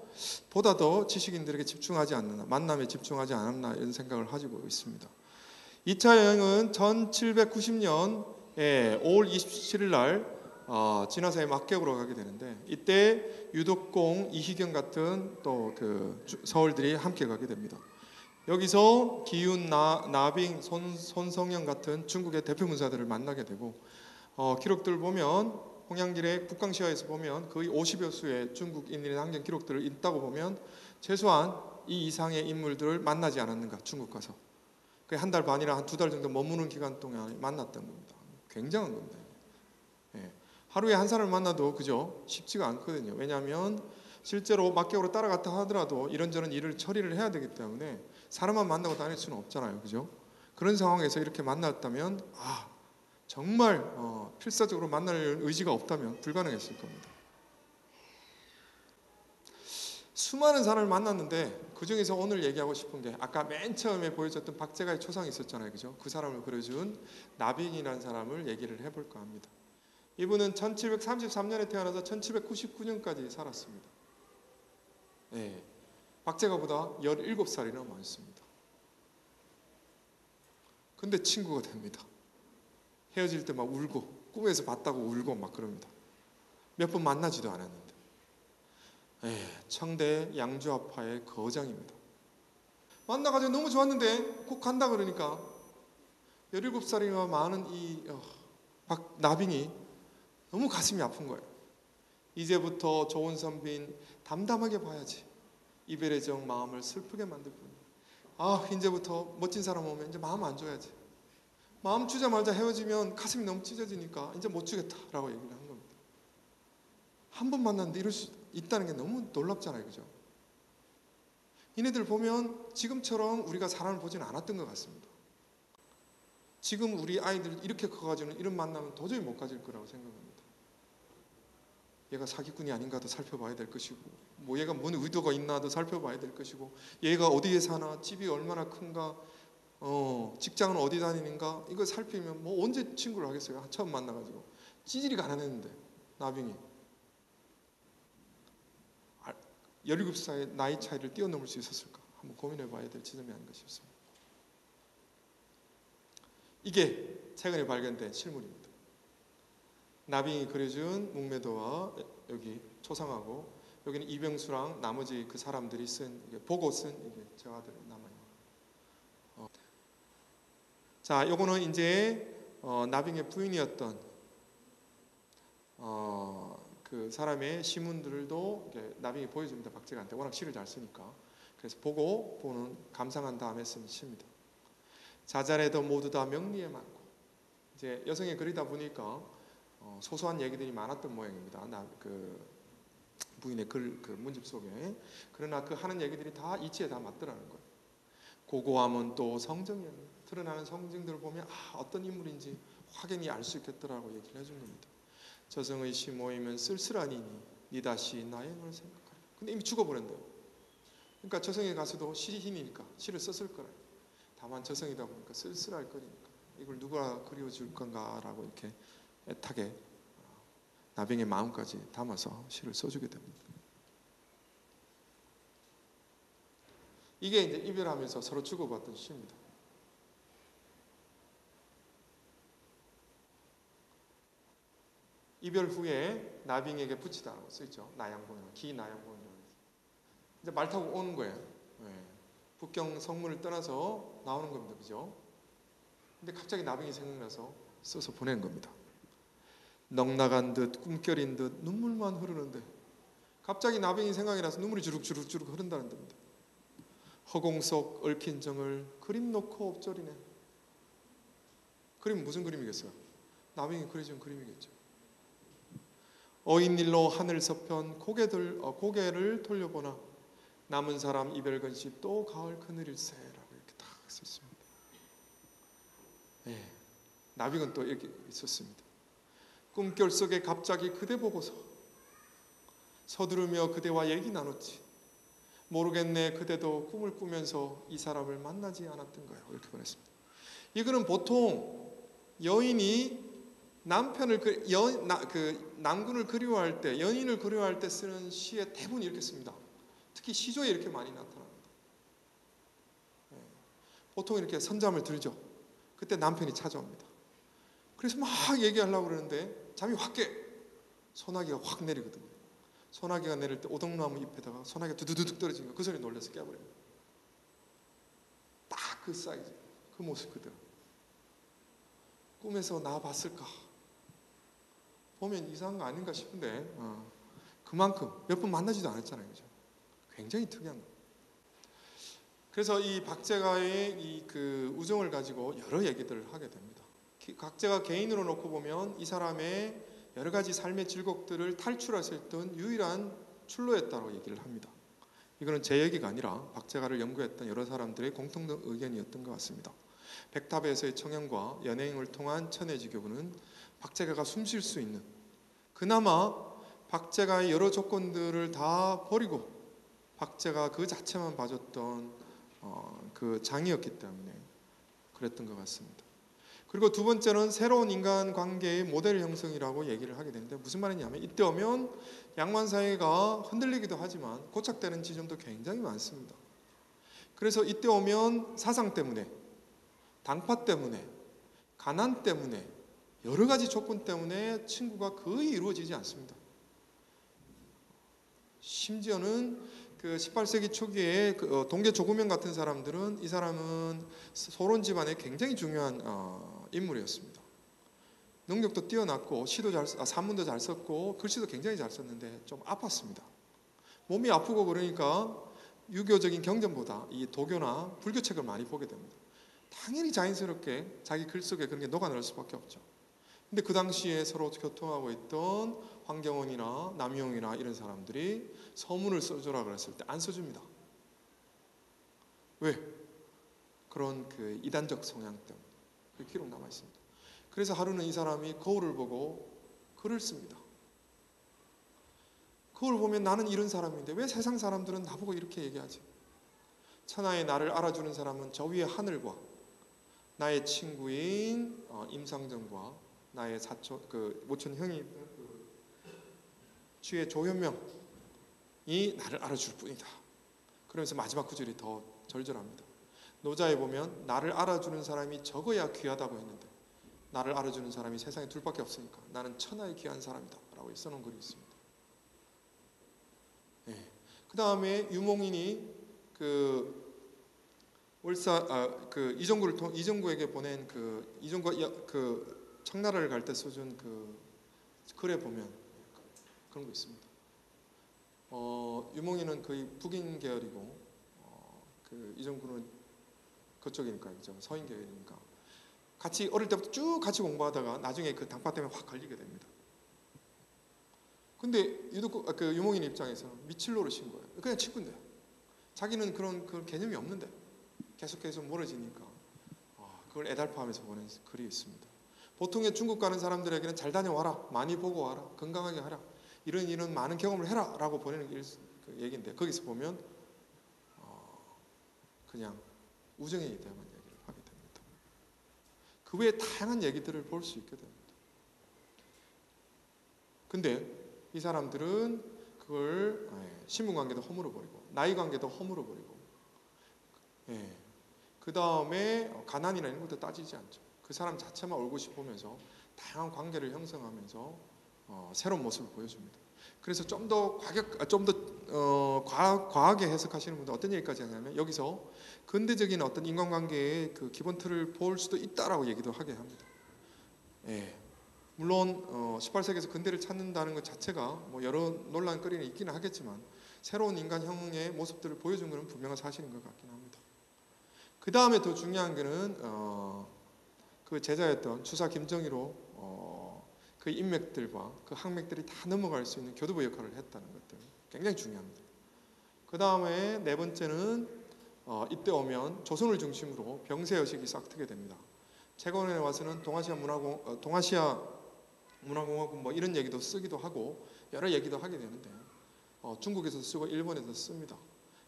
보다 더 지식인들에게 집중하지 않나, 만남에 집중하지 않았나 이런 생각을 가지고 있습니다. 2차 여행은 1790년 5월 27일 날 진화사의 막격으로 가게 되는데, 이때 유독공, 이희경 같은 또 그 서울들이 함께 가게 됩니다. 여기서 기윤, 나빙, 손성영 같은 중국의 대표 문사들을 만나게 되고, 기록들 보면 홍양길의 북강시화에서 보면 거의 50여 수의 중국인의 항쟁 기록들을 있다고 보면 최소한 이 이상의 인물들을 만나지 않았는가, 중국 가서. 그 한 달 반이나 한 2달 정도 머무는 기간 동안 만났던 겁니다. 굉장한 겁니다. 예. 하루에 한 사람을 만나도 그죠? 쉽지가 않거든요. 왜냐하면 실제로 막격으로 따라갔다 하더라도 이런저런 일을 처리를 해야 되기 때문에 사람만 만나고 다닐 수는 없잖아요. 그죠? 그런 상황에서 이렇게 만났다면 정말 필사적으로 만날 의지가 없다면 불가능했을 겁니다. 수많은 사람을 만났는데 그 중에서 오늘 얘기하고 싶은 게 아까 맨 처음에 보여줬던 박제가의 초상이 있었잖아요. 그죠? 그 사람을 그려준 나빙이라는 사람을 얘기를 해볼까 합니다. 이분은 1733년에 태어나서 1799년까지 살았습니다. 네, 박제가보다 17살이나 많습니다. 근데 친구가 됩니다. 헤어질 때 막 울고, 꿈에서 봤다고 울고 막 그럽니다. 몇 번 만나지도 않았는데. 청대 양주아파의 거장입니다. 만나가지고 너무 좋았는데 곧 간다 그러니까 17살이나 많은 이 나빙이 너무 가슴이 아픈 거예요. 이제부터 좋은 선비인 담담하게 봐야지. 이별의 정 마음을 슬프게 만들 뿐이야. 이제부터 멋진 사람 오면 이제 마음 안 줘야지. 마음 주자마자 헤어지면 가슴이 너무 찢어지니까 이제 못 주겠다라고 얘기를 한 겁니다. 한 번 만났는데 이럴 수 있다는 게 너무 놀랍잖아요. 그죠? 이네들 보면 지금처럼 우리가 사람을 보지는 않았던 것 같습니다. 지금 우리 아이들 이렇게 커가지고는 이런 만남은 도저히 못 가질 거라고 생각합니다. 얘가 사기꾼이 아닌가도 살펴봐야 될 것이고, 뭐 얘가 뭔 의도가 있나도 살펴봐야 될 것이고, 얘가 어디에 사나, 집이 얼마나 큰가, 직장은 어디 다니는가, 이거 살피면 뭐 언제 친구를 하겠어요? 처음 만나가지고 찌질이 가난했는데 나빙이 17살의 나이 차이를 뛰어넘을 수 있었을까? 한번 고민해 봐야 될 지점이 아닌가 싶습니다. 이게 최근에 발견된 실물입니다. 나빙이 그려준 묵매도와 여기 초상하고, 여기는 이병수랑 나머지 그 사람들이 보고 쓴 이게 재화들이 남아요. 자, 요거는 이제 나빙의 부인이었던 그 사람의 시문들도 나빙이 보여줍니다. 박제가한테 워낙 시를 잘 쓰니까. 그래서 보고 보는 감상한 다음에 쓴 시입니다. 자잘해도 모두 다 명리에 많고, 이제 여성의 글이다 보니까 소소한 얘기들이 많았던 모양입니다. 그 부인의 글, 그 문집 속에. 그러나 그 하는 얘기들이 다 이치에 다 맞더라는 거예요. 고고함은 또 성정이었네. 드러나는 성정들을 보면 어떤 인물인지 확연히 알 수 있겠더라고 얘기를 해준 겁니다. 저승의 시 모이면 쓸쓸하니니 니 다시 나의 널 생각하라. 근데 이미 죽어버렸대요. 그러니까 저승에 가서도 시리 힘이니까 시를 썼을 거라. 다만 저승이다 보니까 쓸쓸할 거니까 이걸 누가 그리워줄 건가라고 이렇게 애타게 나빙의 마음까지 담아서 시를 써주게 됩니다. 이게 이제 이별하면서 서로 주고받던 시입니다. 이별 후에 나빙에게 붙이다라고 쓰죠. 나양본이라고, 기나양본이라고. 이제 말 타고 오는 거예요. 북경 성문을 떠나서 나오는 겁니다. 그죠? 근데 갑자기 나빙이 생각나서 써서 보낸 겁니다. 넉나간 듯 꿈결인 듯 눈물만 흐르는데, 갑자기 나빙이 생각이 나서 눈물이 주룩주룩 흐른다는 겁니다. 허공 속 얽힌 정을 그림 놓고 옵절이네. 그림 무슨 그림이겠어요? 나빙이 그려준 그림이겠죠. 어인일로 하늘 서편 고개를 돌려보나 남은 사람 이별 근시 또 가을 그늘일세라고 이렇게 딱 썼습니다. 나빙은 또 이렇게 있었습니다. 꿈결 속에 갑자기 그대 보고서 서두르며 그대와 얘기 나눴지. 모르겠네 그대도 꿈을 꾸면서 이 사람을 만나지 않았던가요? 이렇게 보냈습니다. 이거는 보통 여인이 남편을 남군을 그리워할 때, 연인을 그리워할 때 쓰는 시의 대부분 이렇게 씁니다. 특히 시조에 이렇게 많이 나타납니다. 보통 이렇게 선잠을 들죠. 그때 남편이 찾아옵니다. 그래서 막 얘기하려고 그러는데 잠이 확 깨. 소나기가 확 내리거든요. 소나기가 내릴 때 오동나무 잎에다가 소나기가 두두둑 떨어지는 거, 그 소리 놀라서 깨버립니다. 딱 그 사이즈, 그 모습 그대로. 꿈에서 나 봤을까? 보면 이상한 거 아닌가 싶은데 그만큼 몇 번 만나지도 않았잖아요. 그죠? 굉장히 특이한 거. 그래서 이 박제가의 이 그 우정을 가지고 여러 얘기들을 하게 됩니다. 박제가 개인으로 놓고 보면 이 사람의 여러 가지 삶의 질곡들을 탈출할 수 있던 유일한 출로였다고 얘기를 합니다. 이거는 제 얘기가 아니라 박제가를 연구했던 여러 사람들의 공통 의견이었던 것 같습니다. 백탑에서의 청년과 연행을 통한 천혜지교부는 박제가가 숨 쉴 수 있는, 그나마 박제가의 여러 조건들을 다 버리고 박제가 그 자체만 봐줬던 그 장이었기 때문에 그랬던 것 같습니다. 그리고 두 번째는 새로운 인간관계의 모델 형성이라고 얘기를 하게 되는데, 무슨 말이냐면 이때 오면 양반사회가 흔들리기도 하지만 고착되는 지점도 굉장히 많습니다. 그래서 이때 오면 사상 때문에, 당파 때문에, 가난 때문에, 여러 가지 조건 때문에 친구가 거의 이루어지지 않습니다. 심지어는 그 18세기 초기에 그 동계 조구명 같은 사람들은 이 사람은 소론 집안의 굉장히 중요한 인물이었습니다. 능력도 뛰어났고 산문도 잘 썼고 글씨도 굉장히 잘 썼는데 좀 아팠습니다. 몸이 아프고 그러니까 유교적인 경전보다 이 도교나 불교책을 많이 보게 됩니다. 당연히 자연스럽게 자기 글 속에 그런 게 녹아날 수밖에 없죠. 근데 그 당시에 서로 교통하고 있던 황경원이나 남용이나 이런 사람들이 서문을 써주라 그랬을 때 안 써줍니다. 왜? 그런 그 이단적 성향 때문에. 그 기록 남아 있습니다. 그래서 하루는 이 사람이 거울을 보고 글을 씁니다. 거울 보면 나는 이런 사람인데 왜 세상 사람들은 나보고 이렇게 얘기하지? 천하에 나를 알아주는 사람은 저 위에 하늘과 나의 친구인 임상정과 나의 사촌 모촌 형이 주의 조현명이 나를 알아줄 뿐이다. 그러면서 마지막 구절이 더 절절합니다. 노자에 보면 나를 알아주는 사람이 적어야 귀하다고 했는데 나를 알아주는 사람이 세상에 둘밖에 없으니까 나는 천하에 귀한 사람이다 라고 써놓은 글이 있습니다. 네. 그 다음에 유몽인이 이정구에게 보낸 이정구가 청나라를 갈 때 써준 글에 보면 그런 거 있습니다. 유몽인은 거의 북인 계열이고 이정구는 그쪽이니까, 그죠? 서인 계열이니까 같이 어릴 때부터 쭉 같이 공부하다가 나중에 그 당파 때문에 확 걸리게 됩니다. 근데 유몽인 입장에서는 미칠 노릇인 거예요. 그냥 친구인데 자기는 그런 개념이 없는데 계속 멀어지니까 그걸 애달파하면서 보낸 글이 있습니다. 보통의 중국 가는 사람들에게는 잘 다녀와라, 많이 보고 와라, 건강하게 하라, 이런 많은 경험을 해라 라고 보내는 얘기인데, 거기서 보면 그냥 우정에 대한 얘기를 하게 됩니다. 그 외에 다양한 얘기들을 볼 수 있게 됩니다. 근데 이 사람들은 그걸 신분관계도 허물어 버리고 나이 관계도 허물어 버리고 그 다음에 가난이나 이런 것도 따지지 않죠. 그 사람 자체만 얼굴이 보면서 다양한 관계를 형성하면서 새로운 모습을 보여줍니다. 그래서 좀 더 과하게 해석하시는 분들 어떤 얘기까지 하냐면 여기서 근대적인 어떤 인간관계의 그 기본 틀을 볼 수도 있다라고 얘기도 하게 합니다. 물론 18세기에서 근대를 찾는다는 것 자체가 뭐 여러 논란거리는 있기는 하겠지만 새로운 인간형의 모습들을 보여준 것은 분명한 사실인 것 같긴 합니다. 그 다음에 더 중요한 것은 그 제자였던 주사 김정희로 그 인맥들과 그 학맥들이 다 넘어갈 수 있는 교두보 역할을 했다는 것들 굉장히 중요합니다. 그 다음에 네 번째는 이때 오면 조선을 중심으로 병세여식이 싹 트게 됩니다. 최근에 와서는 동아시아 문화공화국 뭐 이런 얘기도 쓰기도 하고 여러 얘기도 하게 되는데 중국에서 쓰고 일본에서 씁니다.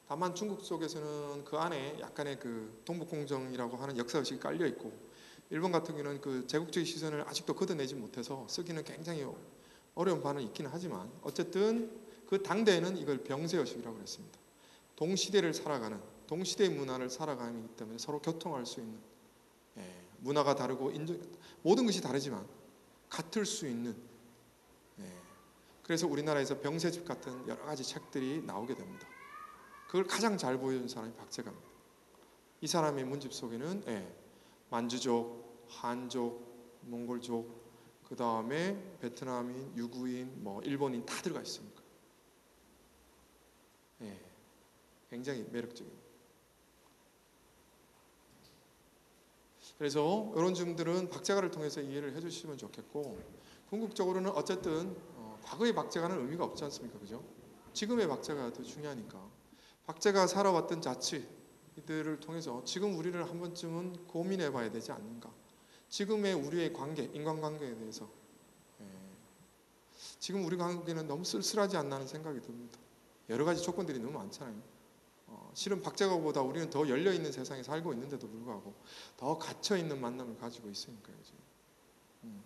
다만 중국 쪽에서는 그 안에 약간의 그 동북공정이라고 하는 역사의식이 깔려 있고 일본 같은 경우는 그 제국주의 시선을 아직도 걷어내지 못해서 쓰기는 굉장히 어려운 바는 있기는 하지만 어쨌든 그 당대에는 이걸 병세의식이라고 했습니다. 동시대를 살아가는 동시대 문화를 살아가기 때문에 서로 교통할 수 있는 문화가 다르고 모든 것이 다르지만 같을 수 있는, 그래서 우리나라에서 병세집 같은 여러 가지 책들이 나오게 됩니다. 그걸 가장 잘 보여준 사람이 박제가입니다. 이 사람의 문집 속에는 만주족, 한족, 몽골족, 그 다음에 베트남인, 유구인, 일본인 다 들어가 있습니다. 굉장히 매력적입니다. 그래서 이런 점들은 박제가를 통해서 이해를 해주시면 좋겠고, 궁극적으로는 어쨌든 과거의 박제가는 의미가 없지 않습니까? 그죠? 지금의 박제가가 더 중요하니까 박제가 살아왔던 자취 이들을 통해서 지금 우리를 한 번쯤은 고민해 봐야 되지 않는가. 지금의 우리의 관계, 인간관계에 대해서 지금 우리 관계는 너무 쓸쓸하지 않나 하는 생각이 듭니다. 여러 가지 조건들이 너무 많잖아요. 실은 박제가보다 우리는 더 열려있는 세상에 살고 있는데도 불구하고 더 갇혀있는 만남을 가지고 있으니까요. 지금.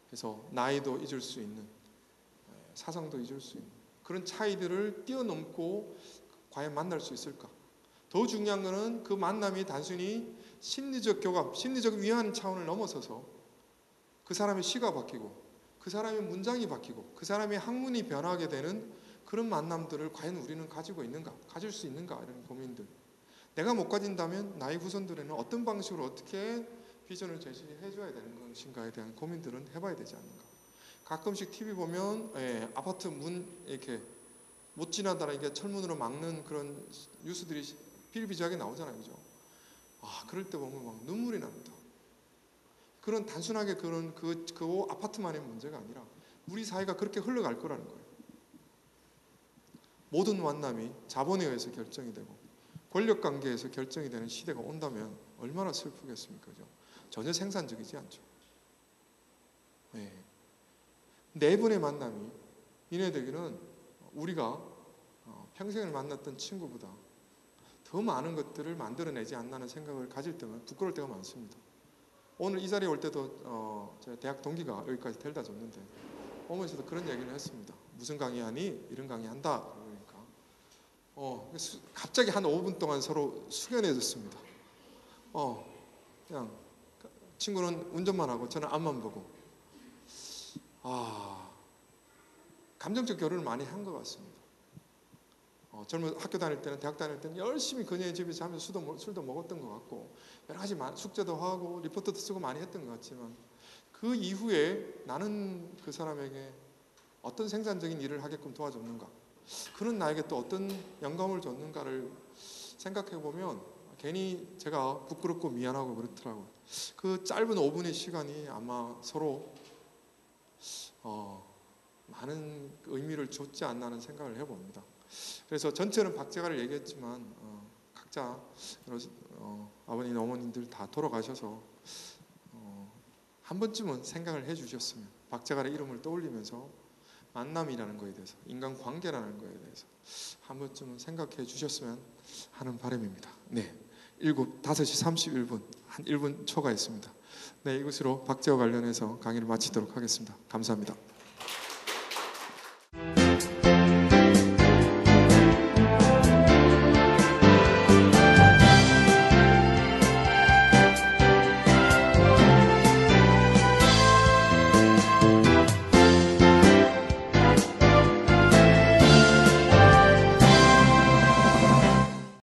그래서 나이도 잊을 수 있는, 사상도 잊을 수 있는 그런 차이들을 뛰어넘고 과연 만날 수 있을까? 더 중요한 것은 그 만남이 단순히 심리적 교감, 심리적 위안 차원을 넘어서서 그 사람의 시가 바뀌고 그 사람의 문장이 바뀌고 그 사람의 학문이 변하게 되는 그런 만남들을 과연 우리는 가지고 있는가? 가질 수 있는가? 이런 고민들. 내가 못 가진다면 나의 후손들에는 어떤 방식으로 어떻게 비전을 제시해 줘야 되는 것인가에 대한 고민들은 해봐야 되지 않는가. 가끔씩 TV 보면 아파트 문 이렇게 못 지나다가 이게 철문으로 막는 그런 뉴스들이 비일비재하게 나오잖아요. 그죠? 그럴 때 보면 막 눈물이 납니다. 그런 단순하게 그 아파트만의 문제가 아니라 우리 사회가 그렇게 흘러갈 거라는 거예요. 모든 만남이 자본에 의해서 결정이 되고 권력관계에서 결정이 되는 시대가 온다면 얼마나 슬프겠습니까? 그죠? 전혀 생산적이지 않죠. 네 분의 만남이 이네들에게는 우리가 평생을 만났던 친구보다 더 많은 것들을 만들어내지 않나는 생각을 가질 때면 부끄러울 때가 많습니다. 오늘 이 자리에 올 때도 제 대학 동기가 여기까지 데려다 줬는데 오면서도 그런 얘기를 했습니다. 무슨 강의하니? 이런 강의한다. 그러니까 갑자기 한 5분 동안 서로 숙연해졌습니다. 그냥 친구는 운전만 하고 저는 앞만 보고 감정적 교류를 많이 한 것 같습니다. 젊은 학교 다닐 때는, 대학 다닐 때는 열심히 그녀의 집에서 하면서 술도 먹었던 것 같고 여러 가지 숙제도 하고 리포트도 쓰고 많이 했던 것 같지만 그 이후에 나는 그 사람에게 어떤 생산적인 일을 하게끔 도와줬는가, 그는 나에게 또 어떤 영감을 줬는가를 생각해 보면 괜히 제가 부끄럽고 미안하고 그렇더라고요. 그 짧은 5분의 시간이 아마 서로 많은 의미를 줬지 않나 하는 생각을 해봅니다. 그래서 전체는 박제가를 얘기했지만 각자 아버님, 어머님들 다 돌아가셔서 한 번쯤은 생각을 해주셨으면 박제가의 이름을 떠올리면서 만남이라는 거에 대해서, 인간관계라는 거에 대해서 한 번쯤은 생각해 주셨으면 하는 바람입니다. 5시 31분, 한 1분 초과했습니다. 이것으로 박제와 관련해서 강의를 마치도록 하겠습니다. 감사합니다.